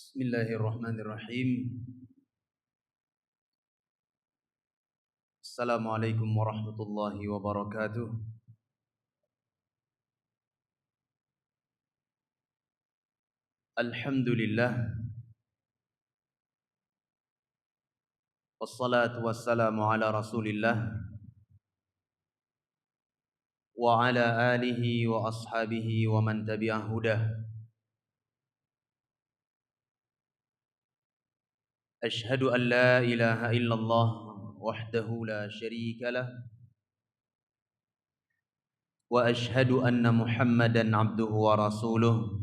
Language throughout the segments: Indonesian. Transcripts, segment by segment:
Bismillahirrahmanirrahim. Assalamualaikum warahmatullahi wabarakatuh. Alhamdulillah. Wassalatu wassalamu ala Rasulillah wa ala alihi wa ashabihi wa man tabi'ah hudah. Ashhadu an la ilaha illallah wahdahu la syarika lah wa ashhadu anna Muhammadan abduhu wa rasuluh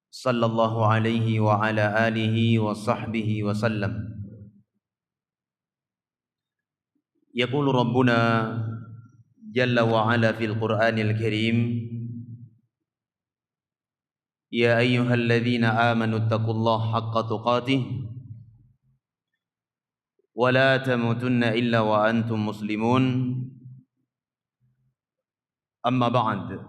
sallallahu alaihi wa ala alihi wa sahbihi wa sallam. Yaqulu Rabbuna jalla wa ala fil Qur'anil Karim, ya ayyuhalladzina amanu taqullaha haqqa tuqatih wa la tamutunna illa wa antum muslimun. Amma ba'd.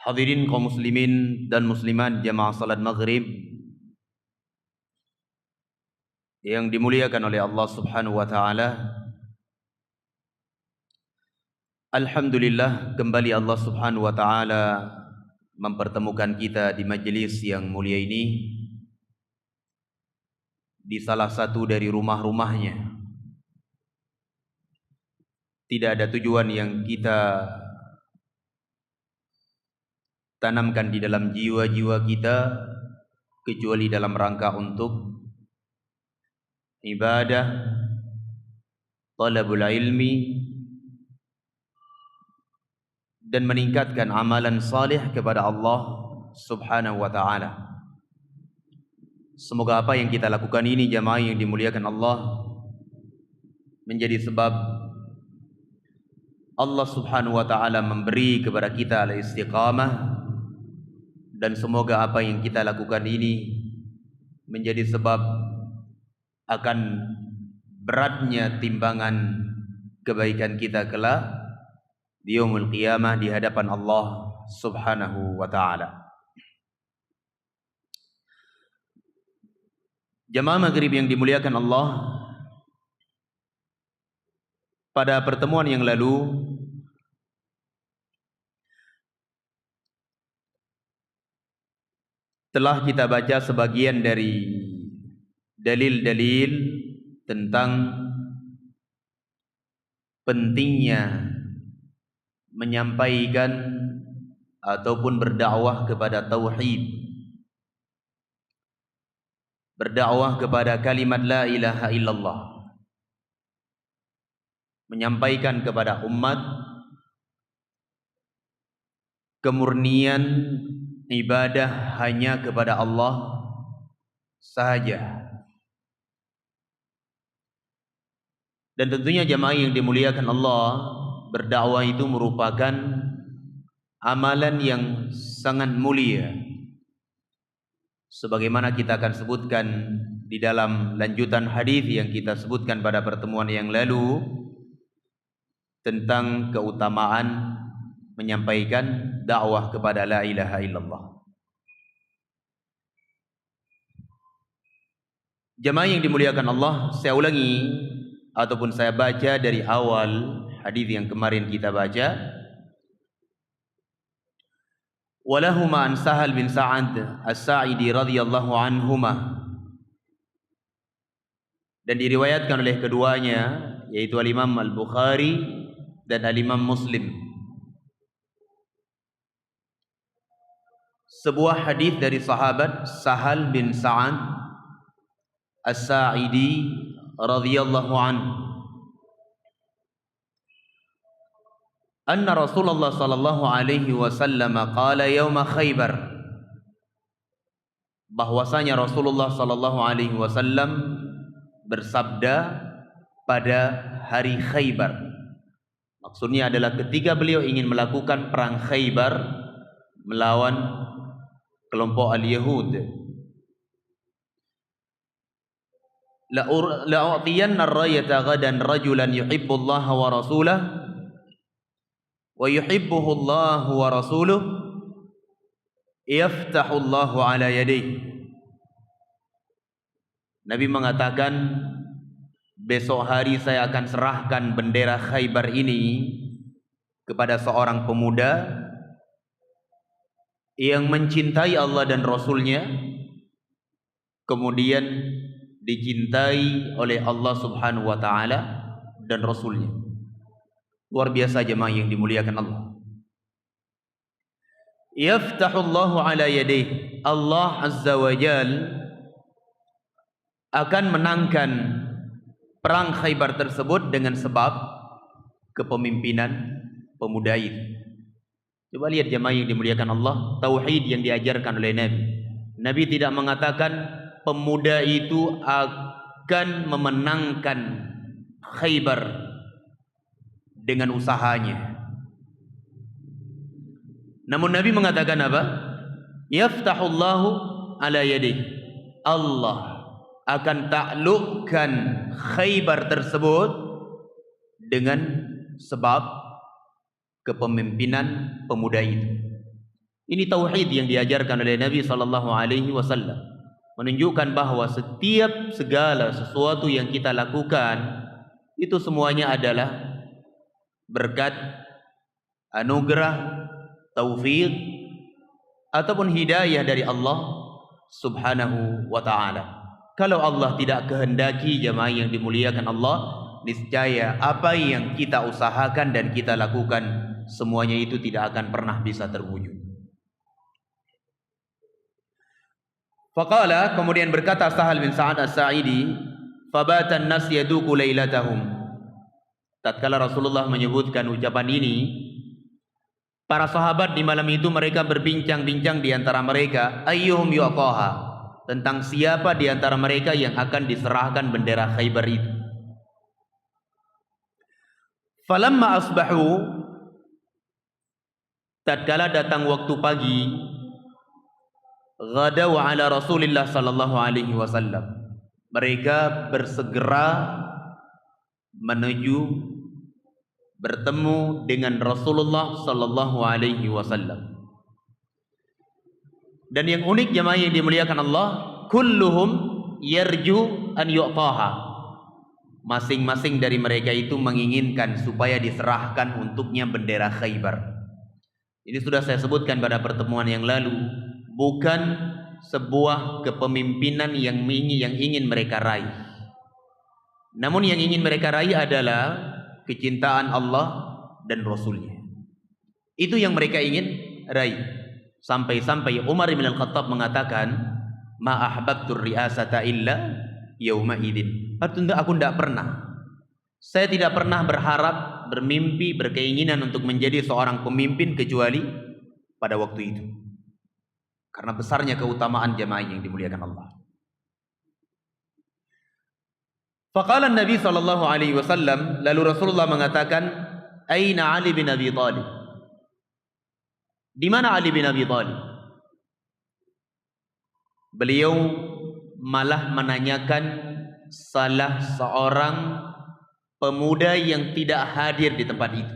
Hadirin kaum muslimin dan muslimat jamaah salat maghrib yang dimuliakan oleh Allah Subhanahu wa taala. Alhamdulillah, kembali Allah Subhanahu wa taala mempertemukan kita di majelis yang mulia ini, di salah satu dari rumah-rumahnya. Tidak ada tujuan yang kita tanamkan di dalam jiwa-jiwa kita kecuali dalam rangka untuk ibadah, talabul ilmi, dan meningkatkan amalan salih kepada Allah Subhanahu wa taala. Semoga apa yang kita lakukan ini, jamaah yang dimuliakan Allah, menjadi sebab Allah Subhanahu wa taala memberi kepada kita al-istiqamah, dan semoga apa yang kita lakukan ini menjadi sebab akan beratnya timbangan kebaikan kita kelak di yaumul qiyamah di hadapan Allah Subhanahu wa taala. Jamaah maghrib yang dimuliakan Allah, pada pertemuan yang lalu telah kita baca sebagian dari dalil-dalil tentang pentingnya menyampaikan ataupun berdakwah kepada tauhid, berdakwah kepada kalimat la ilaha illallah, menyampaikan kepada umat kemurnian ibadah hanya kepada Allah sahaja. Dan tentunya jamaah yang dimuliakan Allah, berdakwah itu merupakan amalan yang sangat mulia, sebagaimana kita akan sebutkan di dalam lanjutan hadis yang kita sebutkan pada pertemuan yang lalu tentang keutamaan menyampaikan dakwah kepada la ilaha illallah. Jamaah yang dimuliakan Allah, saya ulangi ataupun saya baca dari awal hadis yang kemarin kita baca. Walahuma an Sahal bin Sa'ad As-Sa'idi radhiyallahu anhuma, dan diriwayatkan oleh keduanya, yaitu Al-Imam Al-Bukhari dan Al-Imam Muslim, sebuah hadis dari sahabat Sahal bin Sa'ad As-Sa'idi radhiyallahu anhu, anna Rasulullah sallallahu alaihi wasallam qala yauma Khaybar, bahwasanya Rasulullah sallallahu alaihi wasallam bersabda pada hari Khaybar. Maksudnya adalah ketika beliau ingin melakukan perang Khaybar melawan kelompok al-Yahud. La'u'tiyanna ar-rayata ghadan rajulan yuhibbullaha wa rasulahu wa yuhibbuhu Allah wa rasuluhu yaftahullahu ala yadayhi. Nabi mengatakan, besok hari saya akan serahkan bendera Khaybar ini kepada seorang pemuda yang mencintai Allah dan Rasulnya, kemudian dicintai oleh Allah Subhanahu wa ta'ala dan Rasulnya. Luar biasa jemaah yang dimuliakan Allah. Yaftahullahu ala yadayhi. Allah Azza wa Jal akan menangkan perang Khaybar tersebut dengan sebab kepemimpinan pemuda itu. Coba lihat jemaah yang dimuliakan Allah, tauhid yang diajarkan oleh Nabi. Nabi tidak mengatakan pemuda itu akan memenangkan Khaybar dengan usahanya. Namun Nabi mengatakan apa? Yaftahullahu ala yadayhi. Allah akan taklukkan Khaybar tersebut dengan sebab kepemimpinan pemuda itu. Ini tauhid yang diajarkan oleh Nabi sallallahu alaihi wasallam, menunjukkan bahwa setiap segala sesuatu yang kita lakukan itu semuanya adalah berkat, anugerah, taufik ataupun hidayah dari Allah Subhanahu wa ta'ala. Kalau Allah tidak kehendaki jemaah yang dimuliakan Allah, niscaya apa yang kita usahakan dan kita lakukan semuanya itu tidak akan pernah bisa terwujud. Faqala, kemudian berkata Sahal bin Sa'ad As-Sa'idi, fabatan nas yaduku lailatahum. Tatkala Rasulullah menyebutkan ucapan ini, para sahabat di malam itu mereka berbincang-bincang di antara mereka, ayyuhum yu'taha, tentang siapa di antara mereka yang akan diserahkan bendera Khaybar itu. Falamma asbahu, tatkala datang waktu pagi, ghadaw ala Rasulillah sallallahu alaihi wasallam, mereka bersegera menuju bertemu dengan Rasulullah sallallahu alaihi wasallam. Dan yang unik jemaah yang dimuliakan Allah, kulluhum yarju an yu'taha. Masing-masing dari mereka itu menginginkan supaya diserahkan untuknya bendera Khaybar. Ini sudah saya sebutkan pada pertemuan yang lalu, bukan sebuah kepemimpinan yang ingin mereka raih. Namun yang ingin mereka raih adalah kecintaan Allah dan Rasulnya. Itu yang mereka ingin raih. Sampai-sampai Umar bin Al-Khattab mengatakan, ma ahbabtur riasata illa yauma idin. Artinya aku tidak pernah, saya tidak pernah berharap, bermimpi, berkeinginan untuk menjadi seorang pemimpin kecuali pada waktu itu, karena besarnya keutamaan jemaah yang dimuliakan Allah. Faqala Nabi sallallahu alaihi wasallam, lalu Rasulullah mengatakan, aina Ali bin Abi Thalib? Di mana Ali bin Abi Thalib? Beliau malah menanyakan salah seorang pemuda yang tidak hadir di tempat itu.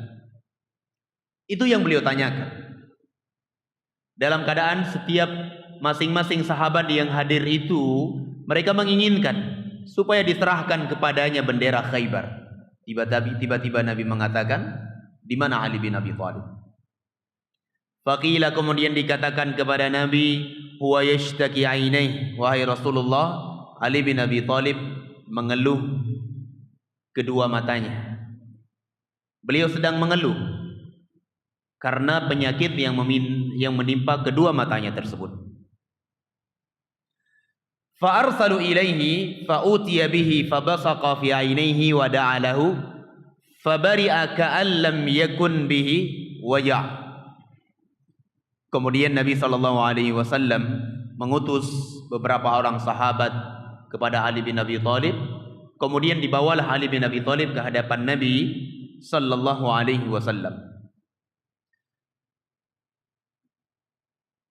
Itu yang beliau tanyakan. Dalam keadaan setiap masing-masing sahabat yang hadir itu, mereka menginginkan supaya diserahkan kepadanya bendera Khaybar. Tiba-tiba Nabi mengatakan, di mana Ali bin Abi Thalib? Faqila, kemudian dikatakan kepada Nabi, huwa yashtaki ainaihi, wahai Rasulullah, Ali bin Abi Thalib mengeluh kedua matanya. Beliau sedang mengeluh karena penyakit yang menimpa kedua matanya tersebut. Fa arsalu ilaihi fa utiya bihi fa basaqa fi ainaihi wa da'a lahu fa bari'a ka'an lam yakun bihi waja'. Kemudian Nabi SAW mengutus beberapa orang sahabat kepada Ali bin Abi Thalib. Kemudian dibawalah Ali bin Abi Thalib ke hadapan Nabi SAW.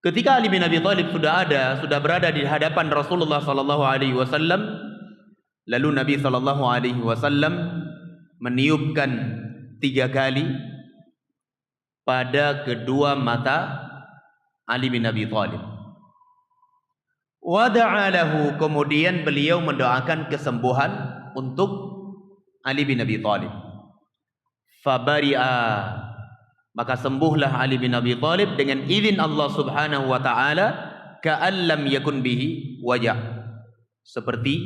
Ketika Ali bin Abi Thalib sudah berada di hadapan Rasulullah SAW, lalu Nabi SAW meniupkan 3 kali pada kedua mata Ali bin Abi Thalib. Wa da'a lahu, kemudian beliau mendoakan kesembuhan untuk Ali bin Abi Thalib. Fabari'a, maka sembuhlah Ali bin Abi Thalib dengan izin Allah Subhanahu wa taala, ka'an lam yakun bihi wajah, seperti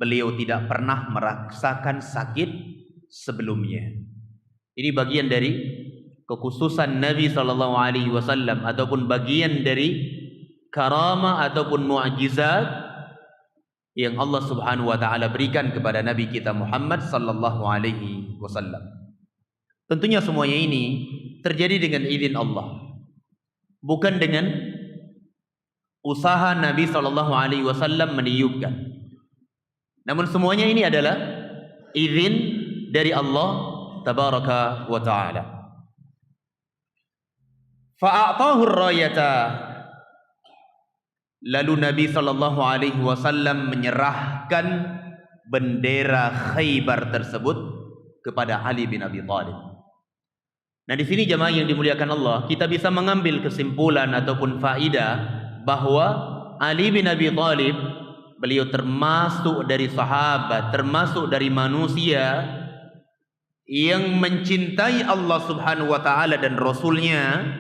beliau tidak pernah merasakan sakit sebelumnya. Ini bagian dari kekhususan Nabi sallallahu alaihi wasallam ataupun bagian dari karamah ataupun mukjizat yang Allah Subhanahu wa taala berikan kepada Nabi kita Muhammad sallallahu alaihi wasallam. Tentunya semuanya ini terjadi dengan izin Allah, bukan dengan usaha Nabi sallallahu alaihi wasallam meniupkan. Namun semuanya ini adalah izin dari Allah tabaraka wa taala. Fa'atahu ar-rayata, lalu Nabi sallallahu alaihi wasallam menyerahkan bendera Khaybar tersebut kepada Ali bin Abi Thalib. Nah, di sini jemaah yang dimuliakan Allah, kita bisa mengambil kesimpulan ataupun faidah bahwa Ali bin Abi Thalib, beliau termasuk dari sahabat, termasuk dari manusia yang mencintai Allah Subhanahu wa taala dan Rasulnya.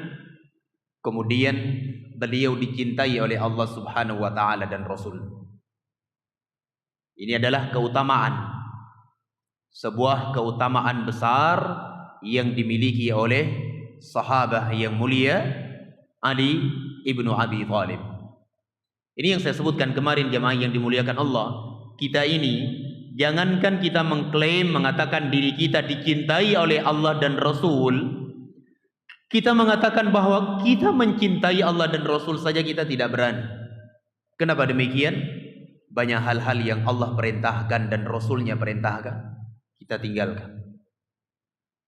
Kemudian beliau dicintai oleh Allah Subhanahu wa taala dan Rasul. Ini adalah keutamaan, sebuah keutamaan besar yang dimiliki oleh sahabat yang mulia Ali ibnu Abi Thalib. Ini yang saya sebutkan kemarin jemaah yang dimuliakan Allah. Kita ini jangankan kita mengklaim, mengatakan diri kita dicintai oleh Allah dan Rasul, kita mengatakan bahwa kita mencintai Allah dan Rasul saja kita tidak berani. Kenapa demikian? Banyak hal-hal yang Allah perintahkan dan Rasulnya perintahkan, kita tinggalkan.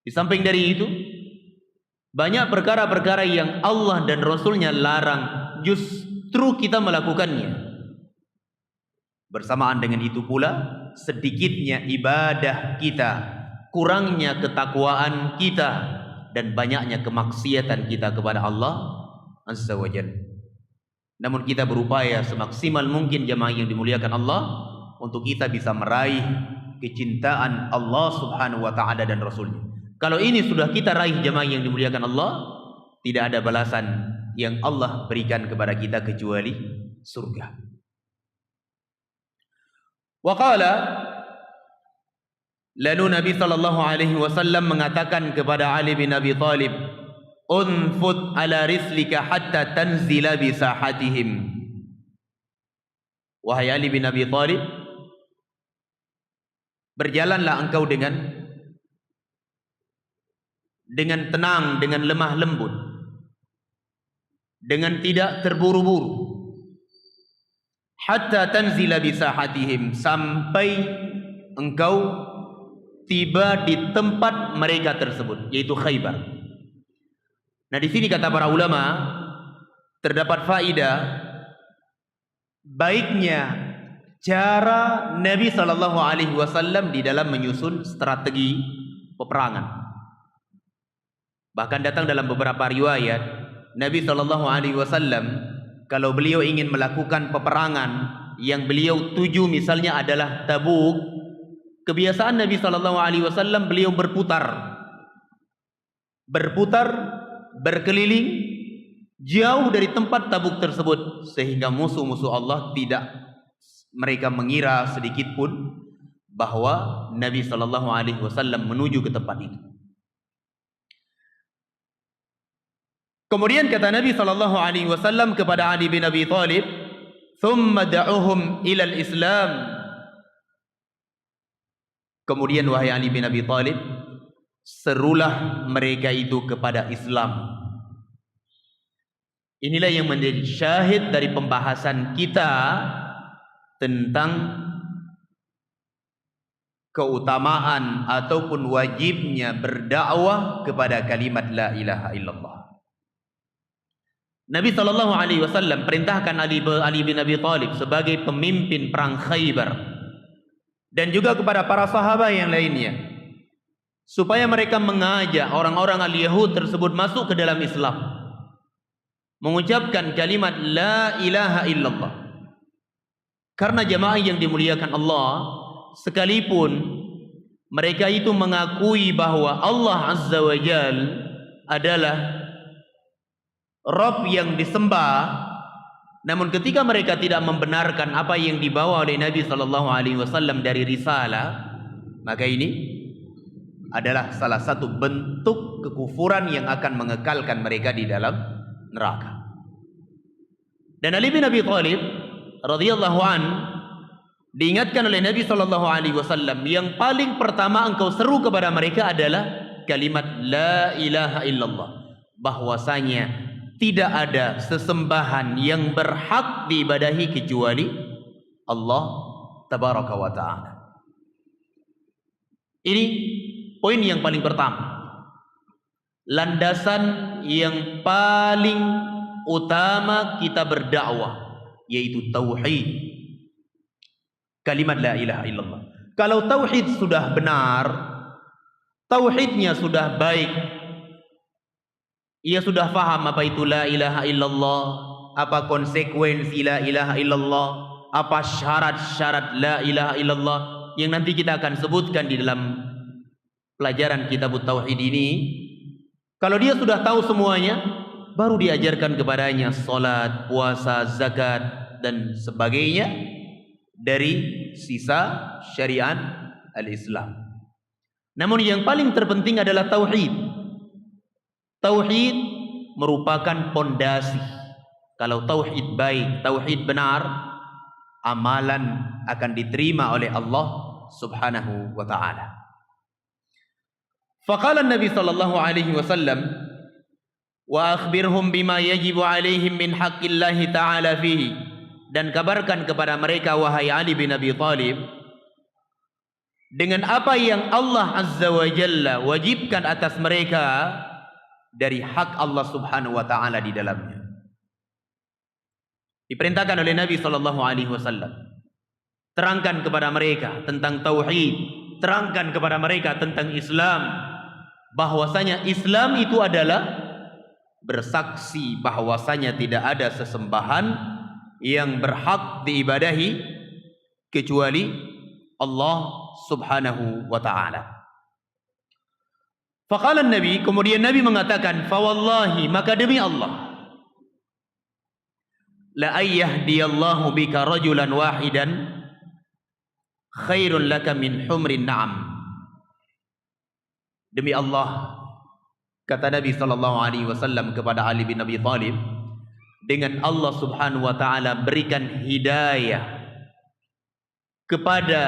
Di samping dari itu, banyak perkara-perkara yang Allah dan Rasulnya larang, justru kita melakukannya. Bersamaan dengan itu pula, sedikitnya ibadah kita, kurangnya ketakwaan kita, dan banyaknya kemaksiatan kita kepada Allah Azza wa Jalla. Namun kita berupaya semaksimal mungkin jemaah yang dimuliakan Allah untuk kita bisa meraih kecintaan Allah Subhanahu wa taala dan Rasulnya. Kalau ini sudah kita raih jemaah yang dimuliakan Allah, tidak ada balasan yang Allah berikan kepada kita kecuali surga. Wa qala, lalu Nabi sallallahu alaihi wasallam mengatakan kepada Ali bin Abi Thalib, unfud ala rislika hatta tanzila bi sahatihim. Wahai Ali bin Abi Thalib, berjalanlah engkau dengan tenang, dengan lemah lembut, dengan tidak terburu-buru, hatta tanzila bi sahatihim, sampai engkau tiba di tempat mereka tersebut, yaitu Khaybar. Nah, di sini kata para ulama terdapat faedah baiknya cara Nabi sallallahu alaihi wasallam di dalam menyusun strategi peperangan. Bahkan datang dalam beberapa riwayat, Nabi sallallahu alaihi wasallam kalau beliau ingin melakukan peperangan yang beliau tuju misalnya adalah Tabuk, kebiasaan Nabi sallallahu alaihi wasallam beliau berputar, berkeliling jauh dari tempat Tabuk tersebut, sehingga musuh-musuh Allah tidak mereka mengira sedikit pun bahwa Nabi sallallahu alaihi wasallam menuju ke tempat itu. Kemudian kata Nabi sallallahu alaihi wasallam kepada Ali bin Abi Thalib, "Tsumma da'uhum ila al-Islam." Kemudian wahai Ali bin Abi Thalib, serulah mereka itu kepada Islam. Inilah yang menjadi syahid dari pembahasan kita tentang keutamaan ataupun wajibnya berdakwah kepada kalimat la ilaha illallah. Nabi sallallahu alaihi wasallam perintahkan Ali bin Abi Thalib sebagai pemimpin perang Khaybar dan juga kepada para sahabat yang lainnya supaya mereka mengajak orang-orang al-Yahud tersebut masuk ke dalam Islam. mengucapkan kalimat la ilaha illallah. Karena jamaah yang dimuliakan Allah, sekalipun mereka itu mengakui bahwa Allah Azza wa Jal adalah Rabb yang disembah, namun ketika mereka tidak membenarkan apa yang dibawa oleh Nabi SAW dari risalah, maka ini adalah salah satu bentuk kekufuran yang akan mengekalkan mereka di dalam neraka. Dan Ali bin Abi Thalib radhiyallahu an diingatkan oleh Nabi SAW, yang paling pertama engkau seru kepada mereka adalah kalimat la ilaha illallah, bahwasanya tidak ada sesembahan yang berhak diibadahi kecuali Allah tabaraka wa ta'ala. Ini poin yang paling pertama, landasan yang paling utama kita berdakwah, yaitu tauhid, kalimat la ilaha illallah. Kalau tauhid sudah benar, tauhidnya sudah baik, ia sudah faham apa itu la ilaha illallah, apa konsekuensi la ilaha illallah, apa syarat-syarat la ilaha illallah yang nanti kita akan sebutkan di dalam pelajaran kitab tauhid ini. Kalau dia sudah tahu semuanya, baru diajarkan kepadanya salat, puasa, zakat dan sebagainya dari sisa syariat al-Islam. Namun yang paling terpenting adalah tauhid. Tauhid merupakan pondasi. Kalau tauhid baik, tauhid benar, amalan akan diterima oleh Allah Subhanahu wa ta'ala. Faqala Nabi sallallahu alaihi wasallam, wa akhbirhum bima yajibu alaihim min haqqillahi ta'ala fihi, dan kabarkan kepada mereka wahai Ali bin Abi Thalib dengan apa yang Allah Azza wa Jalla wajibkan atas mereka dari hak Allah Subhanahu wa ta'ala di dalamnya. Diperintahkan oleh Nabi sallallahu alaihi wasallam, terangkan kepada mereka tentang tauhid, terangkan kepada mereka tentang Islam, bahwasanya Islam itu adalah bersaksi bahwasanya tidak ada sesembahan yang berhak diibadahi kecuali Allah Subhanahu wa ta'ala. Faqala Nabi, kemudian Nabi mengatakan, fa wallahi, maka demi Allah, la ayyahdiyallahu bika rajulan wahidan khairun laka min humrin na'am. Demi Allah, kata Nabi SAW kepada Ali bin Abi Thalib, dengan Allah Subhanahu wa ta'ala berikan hidayah kepada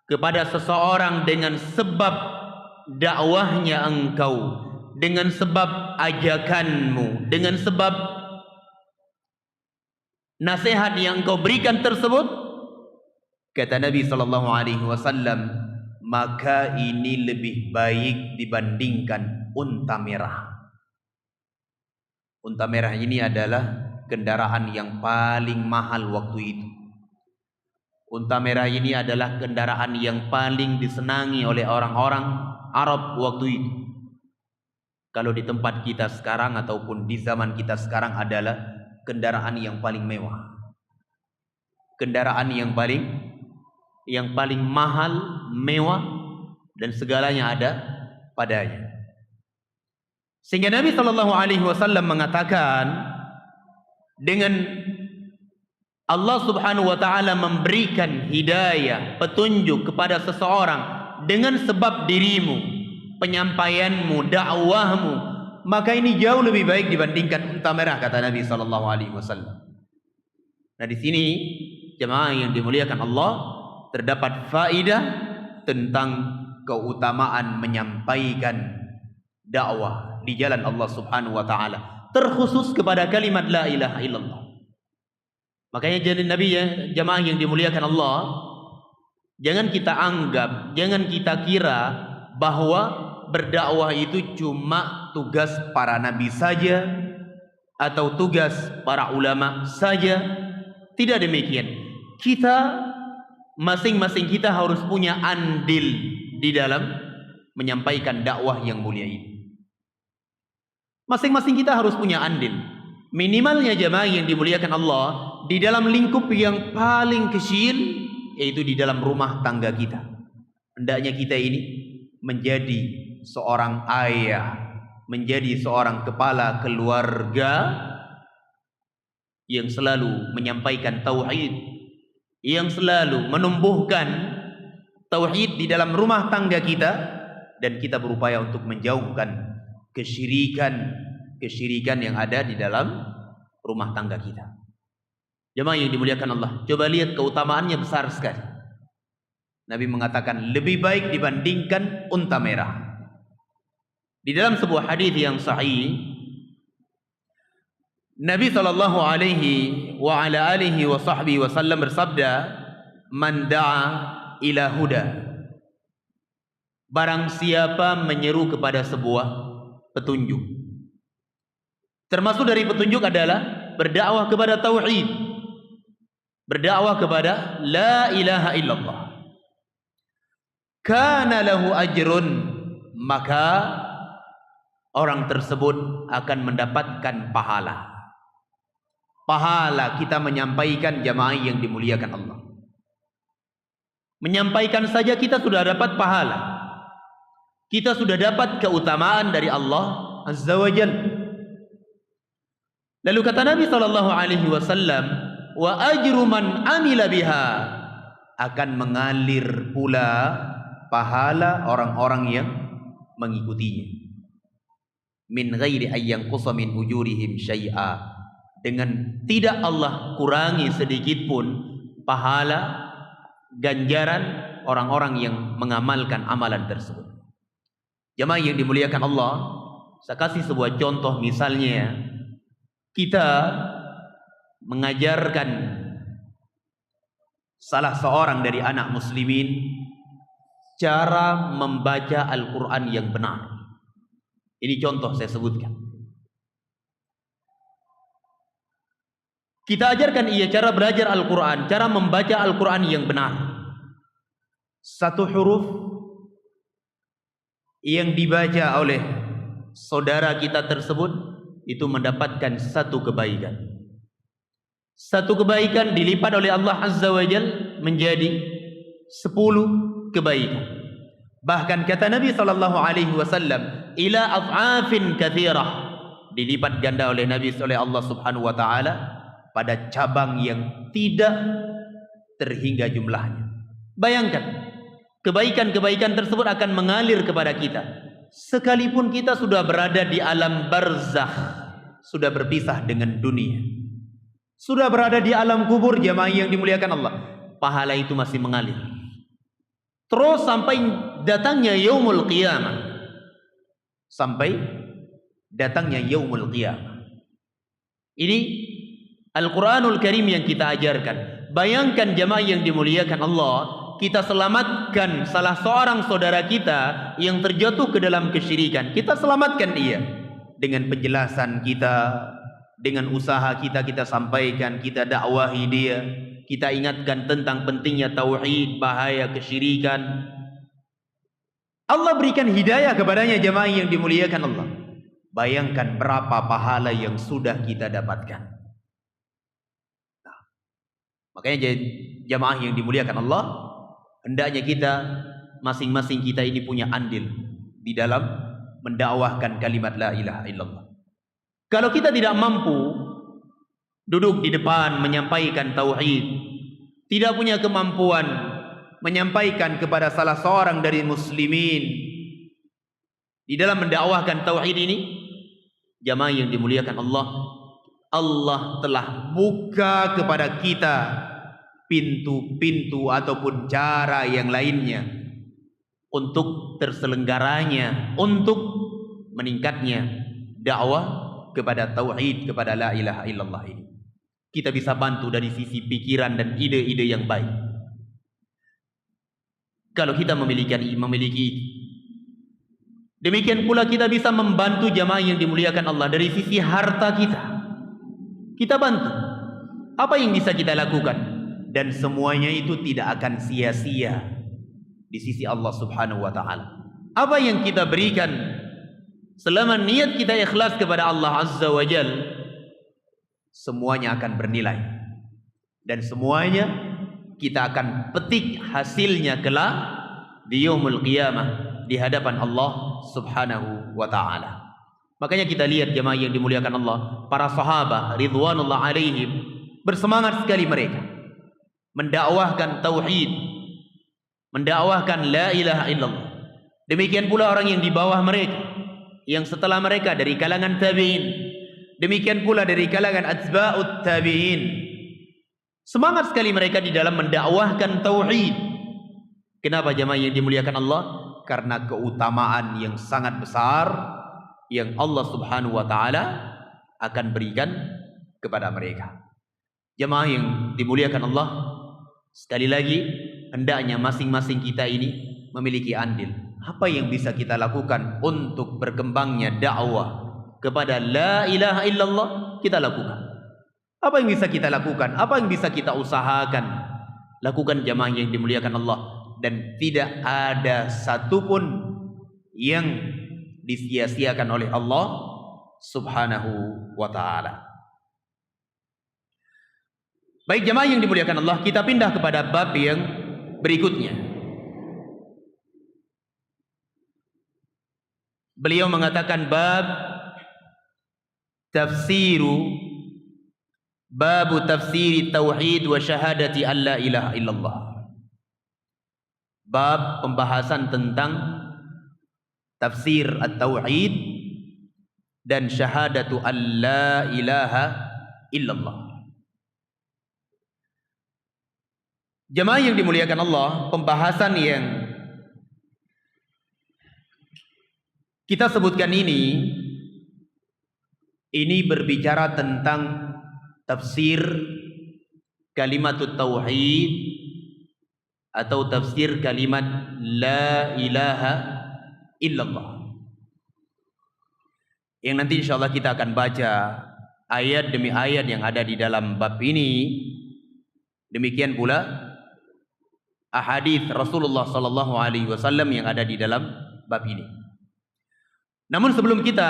kepada seseorang dengan sebab dakwahnya engkau, dengan sebab ajakanmu, dengan sebab nasihat yang engkau berikan tersebut, kata Nabi SAW, maka ini lebih baik dibandingkan unta merah. Unta merah ini adalah kendaraan yang paling mahal waktu itu. Unta merah ini adalah kendaraan yang paling disenangi oleh orang-orang Arab waktu itu. Kalau di tempat kita sekarang ataupun di zaman kita sekarang adalah kendaraan yang paling mewah, kendaraan yang paling mahal, mewah, dan segalanya ada padanya. Sehingga Nabi SAW mengatakan, dengan Allah Subhanahu wa ta'ala memberikan hidayah, petunjuk kepada seseorang dengan sebab dirimu, penyampaianmu, dakwahmu, maka ini jauh lebih baik dibandingkan unta merah, kata Nabi SAW. Nah, di sini jemaah yang dimuliakan Allah, terdapat faedah tentang keutamaan menyampaikan dakwah di jalan Allah Subhanahu wa ta'ala, terkhusus kepada kalimat la ilaha illallah. Makanya jadi Nabi, ya jemaah yang dimuliakan Allah, jangan kita anggap, jangan kita kira bahwa berdakwah itu cuma tugas para nabi saja atau tugas para ulama saja. Tidak demikian. Kita masing-masing kita harus punya andil di dalam menyampaikan dakwah yang mulia ini. Masing-masing kita harus punya andil. Minimalnya jamaah yang dimuliakan Allah, di dalam lingkup yang paling kecil, yaitu di dalam rumah tangga kita. Hendaknya kita ini menjadi seorang ayah, menjadi seorang kepala keluarga yang selalu menyampaikan tauhid, yang selalu menumbuhkan tauhid di dalam rumah tangga kita, dan kita berupaya untuk menjauhkan kesyirikan yang ada di dalam rumah tangga kita. Jemaah yang dimuliakan Allah, coba lihat keutamaannya besar sekali. Nabi mengatakan lebih baik dibandingkan unta merah. Di dalam sebuah hadis yang sahih, Nabi sallallahu alaihi wa ala alihi wa sahbihi wasallam bersabda, "Man da'a ila huda." Barang siapa menyeru kepada sebuah petunjuk. Termasuk dari petunjuk adalah berdakwah kepada tauhid, berdakwah kepada la ilaha illallah. Kana lahu ajrun, maka orang tersebut akan mendapatkan pahala. Pahala kita menyampaikan, jamaah yang dimuliakan Allah. Menyampaikan saja kita sudah dapat pahala. Kita sudah dapat keutamaan dari Allah Azza wa Jalla. Lalu kata Nabi sallallahu alaihi wasallam, wa ajru man amila biha, akan mengalir pula pahala orang-orang yang mengikutinya. Min ghairi ayyan qusa min ujurihim syai'a, dengan tidak Allah kurangi sedikit pun pahala ganjaran orang-orang yang mengamalkan amalan tersebut. Jamaah yang dimuliakan Allah, saya kasih sebuah contoh. Misalnya kita mengajarkan salah seorang dari anak muslimin cara membaca Al-Quran yang benar. Ini contoh saya sebutkan. Kita ajarkan ia cara belajar Al-Quran, cara membaca Al-Quran yang benar. Satu huruf yang dibaca oleh saudara kita tersebut itu mendapatkan satu kebaikan. Satu kebaikan dilipat oleh Allah Azza wa Jalla menjadi 10 kebaikan. Bahkan kata Nabi sallallahu alaihi wasallam, ila ad'afin katsirah, dilipat ganda oleh Nabi oleh Allah Subhanahu wa taala pada cabang yang tidak terhingga jumlahnya. Bayangkan, kebaikan-kebaikan tersebut akan mengalir kepada kita sekalipun kita sudah berada di alam barzakh, sudah berpisah dengan dunia, sudah berada di alam kubur. Jamaah yang dimuliakan Allah, pahala itu masih mengalir terus sampai datangnya yaumul qiyamah, sampai datangnya yaumul qiyamah. Ini Al-Quranul Karim yang kita ajarkan. Bayangkan jamaah yang dimuliakan Allah, kita selamatkan salah seorang saudara kita yang terjatuh ke dalam kesyirikan. Kita selamatkan dia dengan penjelasan kita, dengan usaha kita, kita sampaikan, kita dakwahi dia, kita ingatkan tentang pentingnya tauhid, bahaya kesyirikan. Allah berikan hidayah kepadanya, jamaah yang dimuliakan Allah. Bayangkan berapa pahala yang sudah kita dapatkan. Makanya jamaah yang dimuliakan Allah, hendaknya kita masing-masing kita ini punya andil di dalam mendakwahkan kalimat la ilaha illallah. Kalau kita tidak mampu duduk di depan menyampaikan tauhid, tidak punya kemampuan menyampaikan kepada salah seorang dari muslimin di dalam mendakwahkan tauhid ini, jamaah yang dimuliakan Allah, Allah telah buka kepada kita pintu-pintu ataupun cara yang lainnya untuk terselenggaranya, untuk meningkatnya dakwah kepada tauhid, kepada la ilaha illallah ini. Kita bisa bantu dari sisi pikiran dan ide-ide yang baik. Kalau kita memiliki itu. Demikian pula kita bisa membantu jamaah yang dimuliakan Allah dari sisi harta kita. Kita bantu. Apa yang bisa kita lakukan? Dan semuanya itu tidak akan sia-sia di sisi Allah Subhanahu wa taala. Apa yang kita berikan selama niat kita ikhlas kepada Allah Azza wa Jal, semuanya akan bernilai. Dan semuanya kita akan petik hasilnya kelak di yaumul qiyamah, di hadapan Allah Subhanahu wa ta'ala. Makanya kita lihat jemaah yang dimuliakan Allah, para sahabat ridwanullah alaihim bersemangat sekali mereka mendakwahkan tauhid, mendakwahkan la ilaha illallah. Demikian pula orang yang di bawah mereka, yang setelah mereka dari kalangan tabi'in, demikian pula dari kalangan atba'ut tabi'in. Semangat sekali mereka di dalam mendakwahkan tauhid. Kenapa jemaah yang dimuliakan Allah? Karena keutamaan yang sangat besar yang Allah Subhanahu wa ta'ala akan berikan kepada mereka. Jemaah yang dimuliakan Allah, sekali lagi hendaknya masing-masing kita ini memiliki andil. Apa yang bisa kita lakukan untuk berkembangnya dakwah kepada la ilaha illallah, kita lakukan. Apa yang bisa kita lakukan? Apa yang bisa kita usahakan? Lakukan jemaah yang dimuliakan Allah. Dan tidak ada satupun yang disia-siakan oleh Allah Subhanahu wa ta'ala. Baik jemaah yang dimuliakan Allah, kita pindah kepada bab yang berikutnya. Beliau mengatakan bab babu tafsiri tauhid wa syahadati an la ilaha illallah. Bab pembahasan tentang tafsir at-tauhid dan syahadatu an la ilaha illallah. Jemaah yang dimuliakan Allah, pembahasan yang kita sebutkan ini berbicara tentang tafsir kalimat tauhid atau tafsir kalimat la ilaha illallah. Yang nanti insyaallah kita akan baca ayat demi ayat yang ada di dalam bab ini. Demikian pula ahadits Rasulullah sallallahu alaihi wasallam yang ada di dalam bab ini. Namun sebelum kita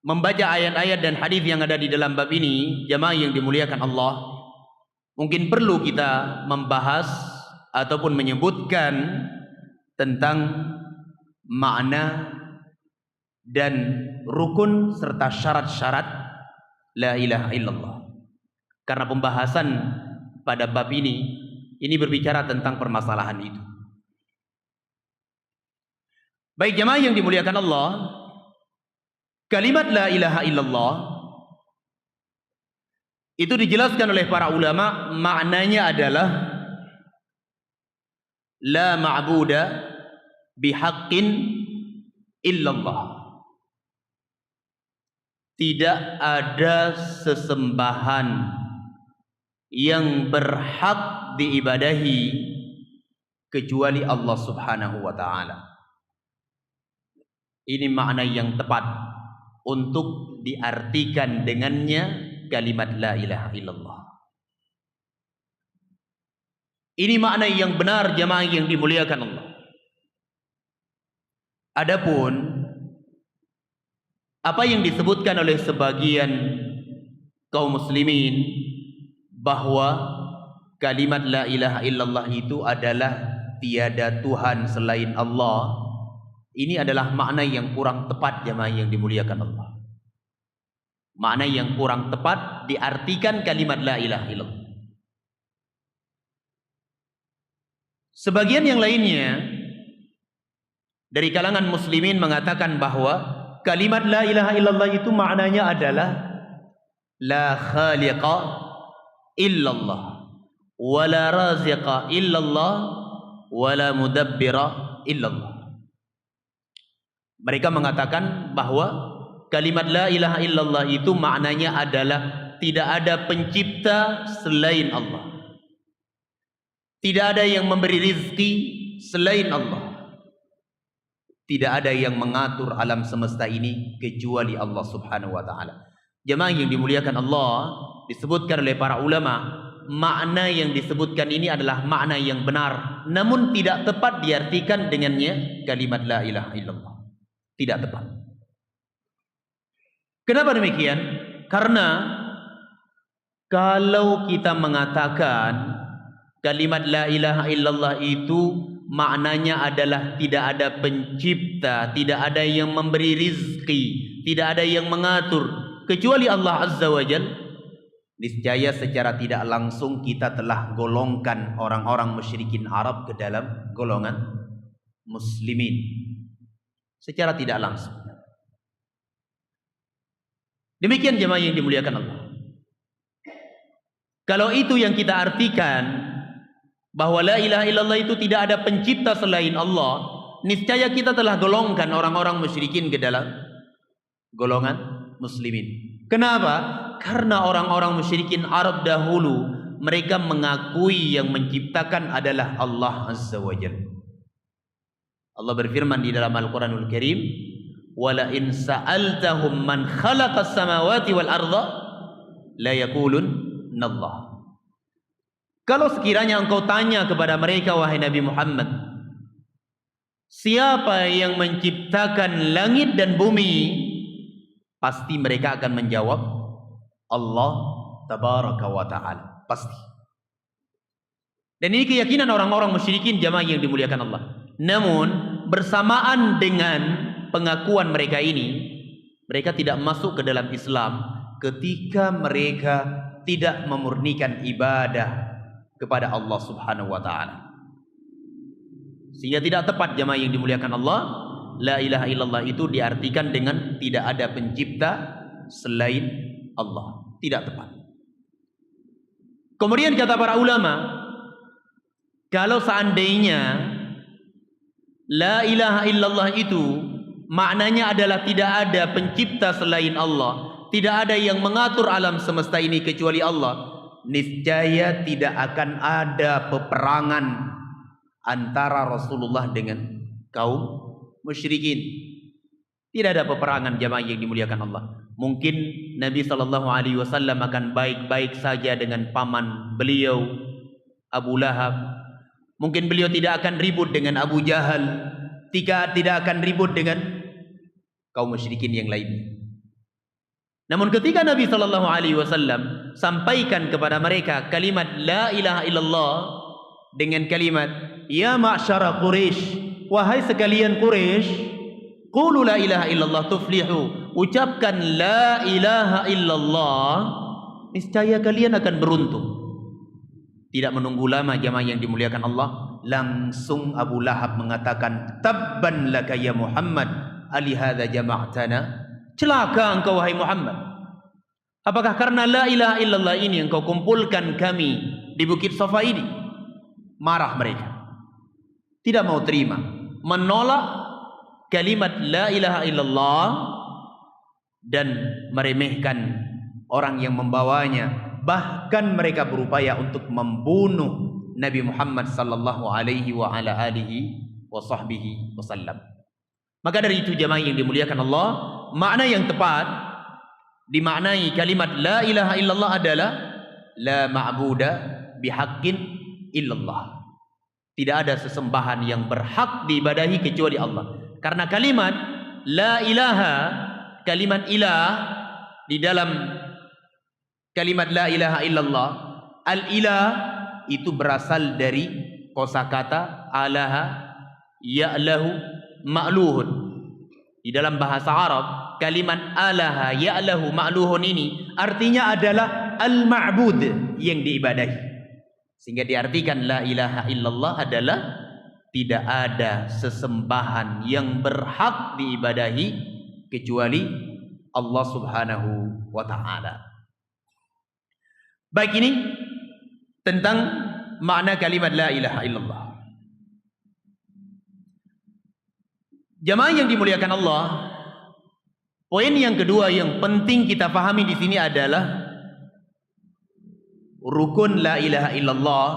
membaca ayat-ayat dan hadis yang ada di dalam bab ini, jemaah yang dimuliakan Allah, mungkin perlu kita membahas ataupun menyebutkan tentang makna dan rukun serta syarat-syarat la ilaha illallah. Karena pembahasan pada bab ini berbicara tentang permasalahan itu. Baik jemaah yang dimuliakan Allah, kalimat la ilaha illallah itu dijelaskan oleh para ulama, maknanya adalah la ma'buda bihaqqin illallah. Tidak ada sesembahan yang berhak diibadahi kecuali Allah Subhanahu wa ta'ala. Ini makna yang tepat untuk diartikan dengannya kalimat la ilaha illallah. Ini makna yang benar jemaah yang dimuliakan Allah. Adapun apa yang disebutkan oleh sebagian kaum muslimin bahwa kalimat la ilaha illallah itu adalah tiada Tuhan selain Allah, ini adalah makna yang kurang tepat jemaah yang dimuliakan Allah. Makna yang kurang tepat diartikan kalimat la ilaha illallah. Sebagian yang lainnya dari kalangan muslimin mengatakan bahwa kalimat la ilaha illallah itu maknanya adalah la khaliqa illallah wa la raziqa illallah wa la mudabbira illallah. Mereka mengatakan bahwa kalimat la ilaha illallah itu maknanya adalah tidak ada pencipta selain Allah. Tidak ada yang memberi rizki selain Allah. Tidak ada yang mengatur alam semesta ini kecuali Allah Subhanahu wa ta'ala. Jemaah yang dimuliakan Allah, disebutkan oleh para ulama, makna yang disebutkan ini adalah makna yang benar, namun tidak tepat diartikan dengannya kalimat la ilaha illallah. Tidak tepat. Kenapa demikian? Karena kalau kita mengatakan kalimat la ilaha illallah itu maknanya adalah tidak ada pencipta, tidak ada yang memberi rizki, tidak ada yang mengatur kecuali Allah Azza wa Jal, niscaya secara tidak langsung kita telah golongkan orang-orang musyrikin Arab ke dalam golongan muslimin secara tidak langsung. Demikian jemaah yang dimuliakan Allah. Kalau itu yang kita artikan bahwa la ilaha illallah itu tidak ada pencipta selain Allah, niscaya kita telah golongkan orang-orang musyrikin ke dalam golongan muslimin. Kenapa? Karena orang-orang musyrikin Arab dahulu mereka mengakui yang menciptakan adalah Allah Azza wa Jalla. Allah berfirman di dalam Al-Quranul Karim, "Wala in sa'altahum man khalaqas samawati wal arda la yaqulunna Allah." Kalau sekiranya engkau tanya kepada mereka, wahai Nabi Muhammad, siapa yang menciptakan langit dan bumi, pasti mereka akan menjawab Allah tabaraka wa ta'ala. Pasti. Dan ini keyakinan orang-orang musyrikin jamaah yang dimuliakan Allah. Namun bersamaan dengan pengakuan mereka ini, mereka tidak masuk ke dalam Islam ketika mereka tidak memurnikan ibadah kepada Allah Subhanahu wa ta'ala. Sehingga tidak tepat jamaah yang dimuliakan Allah, la ilaha illallah itu diartikan dengan tidak ada pencipta selain Allah. Tidak tepat. Kemudian kata para ulama, kalau seandainya la ilaha illallah itu maknanya adalah tidak ada pencipta selain Allah, tidak ada yang mengatur alam semesta ini kecuali Allah, niscaya tidak akan ada peperangan antara Rasulullah dengan kaum musyrikin. Tidak ada peperangan jamaah yang dimuliakan Allah. Mungkin Nabi SAW akan baik-baik saja dengan paman beliau Abu Lahab. Mungkin beliau tidak akan ribut dengan Abu Jahal, tidak akan ribut dengan kaum musyrikin yang lain. Namun ketika Nabi SAW sampaikan kepada mereka kalimat la ilaha illallah dengan kalimat ya ma'syara Quraisy, wahai sekalian Quraisy, qulu la ilaha illallah tuflihu, ucapkan la ilaha illallah, niscaya kalian akan beruntung. Tidak menunggu lama jamaah yang dimuliakan Allah, langsung Abu Lahab mengatakan tabban laka ya Muhammad alihadza jama'tana, celaka engkau wahai Muhammad, apakah karena la ilaha illallah ini engkau kumpulkan kami di Bukit Safa ini? Marah mereka, tidak mau terima, menolak kalimat la ilaha illallah dan meremehkan orang yang membawanya. Bahkan mereka berupaya untuk membunuh Nabi Muhammad sallallahu alaihi wa ala alihi wa sahbihi wasallam. Maka dari itu jamaah yang dimuliakan Allah, makna yang tepat dimaknai kalimat la ilaha illallah adalah la ma'buda bihaqqin illallah. Tidak ada sesembahan yang berhak diibadahi kecuali Allah. Karena kalimat la ilaha, kalimat ilah di dalam kalimat la ilaha illallah, al-ilah itu berasal dari kosakata alaha ya'lahu ma'luhun. Di dalam bahasa Arab, kalimat alaha ya'lahu ma'luhun ini artinya adalah al-ma'bud, yang diibadahi. Sehingga diartikan la ilaha illallah adalah tidak ada sesembahan yang berhak diibadahi kecuali Allah Subhanahu wa ta'ala. Baik, ini tentang makna kalimat la ilaha illallah. Jamaah yang dimuliakan Allah, poin yang kedua yang penting kita pahami di sini adalah rukun la ilaha illallah,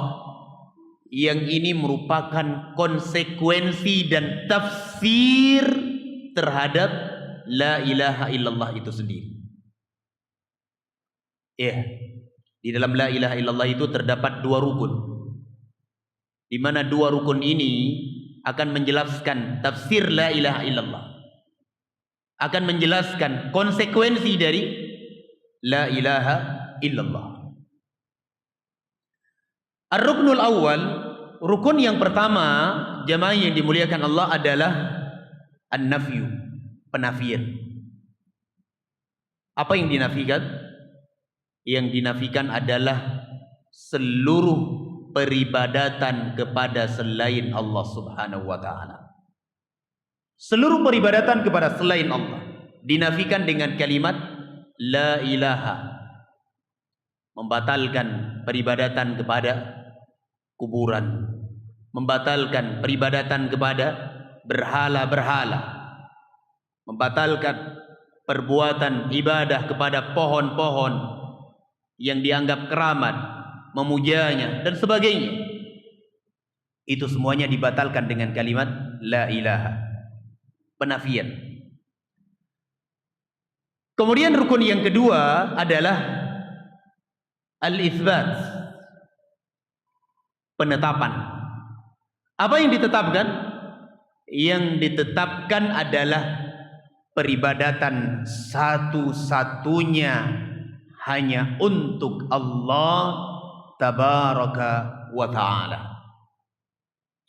yang ini merupakan konsekuensi dan tafsir terhadap la ilaha illallah itu sendiri. Di dalam la ilaha illallah itu terdapat dua rukun, di mana dua rukun ini akan menjelaskan tafsir la ilaha illallah. akan menjelaskan konsekuensi dari la ilaha illallah. Ar-ruknul awal, rukun yang pertama jamaah yang dimuliakan Allah adalah an-nafyu, penafian. Apa yang dinafikan? Yang dinafikan adalah seluruh peribadatan kepada selain Allah Subhanahu wa taala. Seluruh peribadatan kepada selain Allah dinafikan dengan kalimat la ilaha. Membatalkan peribadatan kepada kuburan, membatalkan peribadatan kepada berhala-berhala, membatalkan perbuatan ibadah kepada pohon-pohon yang dianggap keramat, memujanya dan sebagainya. Itu semuanya dibatalkan dengan kalimat la ilaha, penafian. Kemudian rukun yang kedua adalah al-itsbat, penetapan. Apa yang ditetapkan? Yang ditetapkan adalah peribadatan satu-satunya hanya untuk Allah tabaraka wa ta'ala.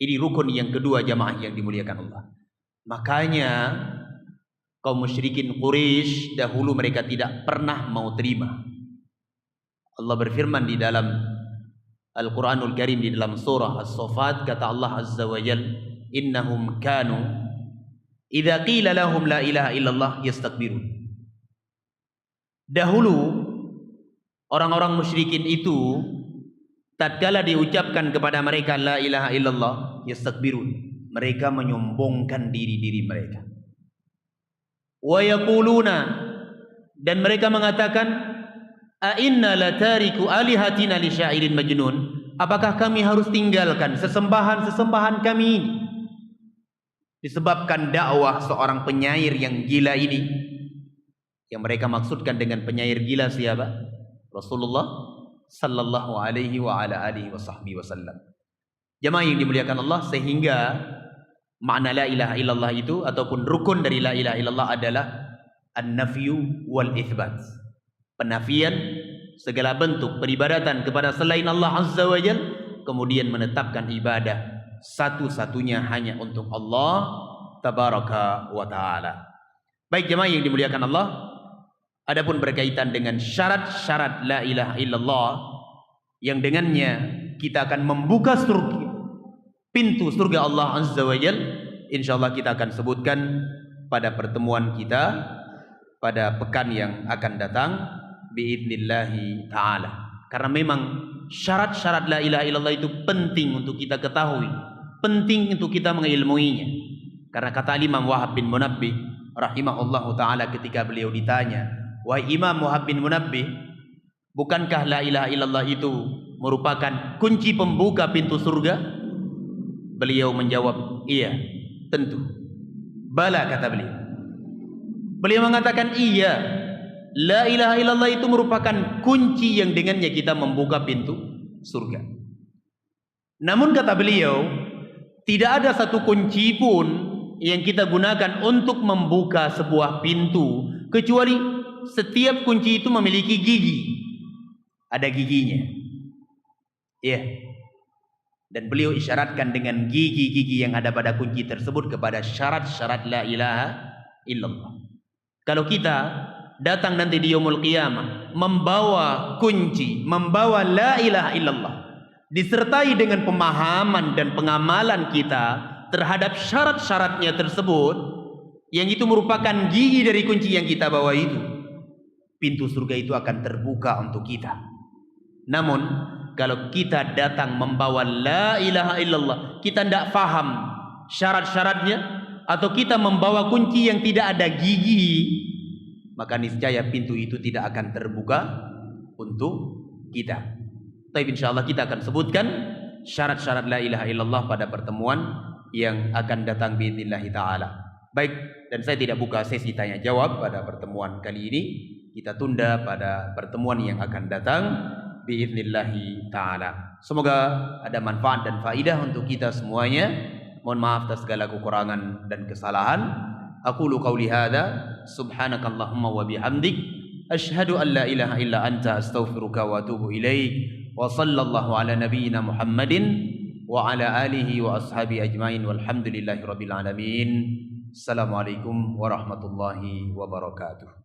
Ini rukun yang kedua jamaah yang dimuliakan Allah. Makanya kaum musyrikin Quraisy dahulu mereka tidak pernah mau terima. Allah berfirman di dalam Al-Quranul Karim di dalam surah As-Saffat, kata Allah Azza wa Jal, innahum kanu idza qila lahum la ilaha illallah yastakbirun. Dahulu orang-orang musyrikin itu tatkala diucapkan kepada mereka la ilaha illallah yastakbirun, mereka menyombongkan diri-diri mereka. Wa yaquluna, dan mereka mengatakan, a inna latariku alihatina li syairin majnun, apakah kami harus tinggalkan sesembahan-sesembahan kami ini disebabkan dakwah seorang penyair yang gila ini? Yang mereka maksudkan dengan penyair gila siapa? Rasulullah sallallahu alaihi wa ala alihi wa sahbihi wasallam. Jemaah yang dimuliakan Allah, sehingga makna la ilaha illallah itu ataupun rukun dari la ilaha illallah adalah an-nafyu wal itsbat, penafian segala bentuk peribadatan kepada selain Allah Azza wa Jal, kemudian menetapkan ibadah satu-satunya hanya untuk Allah tabaraka wa ta'ala. Baik jemaah yang dimuliakan Allah, adapun berkaitan dengan syarat-syarat la ilaha illallah yang dengannya kita akan membuka surga, pintu surga Allah Azza wa Jal, insyaallah kita akan sebutkan pada pertemuan kita pada pekan yang akan datang biidnillahi ta'ala. Karena memang syarat-syarat la ilaha illallah itu penting untuk kita ketahui, penting untuk kita mengilmuinya. Karena kata Imam Wahab bin Munabbih rahimahullahu ta'ala ketika beliau ditanya, wahai Imam Wahab bin Munabbih, bukankah la ilaha illallah itu merupakan kunci pembuka pintu surga? Beliau menjawab, iya, tentu. Bala, kata beliau. Beliau mengatakan, iya, la ilaha illallah itu merupakan kunci yang dengannya kita membuka pintu surga. Namun kata beliau, tidak ada satu kunci pun yang kita gunakan untuk membuka sebuah pintu kecuali setiap kunci itu memiliki gigi. Ada giginya. Iya. Dan beliau isyaratkan dengan gigi-gigi yang ada pada kunci tersebut kepada syarat-syarat la ilaha illallah. Kalau kita datang nanti di yaumul qiyamah membawa kunci, membawa la ilaha illallah, disertai dengan pemahaman dan pengamalan kita terhadap syarat-syaratnya tersebut, yang itu merupakan gigi dari kunci yang kita bawa itu, pintu surga itu akan terbuka untuk kita. Namun kalau kita datang membawa la ilaha illallah, kita tidak faham syarat-syaratnya, atau kita membawa kunci yang tidak ada gigi, maka niscaya pintu itu tidak akan terbuka untuk kita. Tapi insyaallah kita akan sebutkan syarat-syarat la ilaha illallah pada pertemuan yang akan datang biidznillah ta'ala. Baik, dan saya tidak buka sesi tanya jawab pada pertemuan kali ini. Kita tunda pada pertemuan yang akan datang biidznillah ta'ala. Semoga ada manfaat dan faidah untuk kita semuanya. Mohon maaf atas segala kekurangan dan kesalahan. Aqulu qawli hadza subhanakallahumma wa bihamdik asyhadu an la ilaha illa anta astaghfiruka wa atubu ilaik. Wa sallallahu ala nabiyyina Muhammadin wa ala alihi wa ashabi ajmain walhamdulillahi rabbil alamin. Assalamualaikum warahmatullahi wabarakatuh.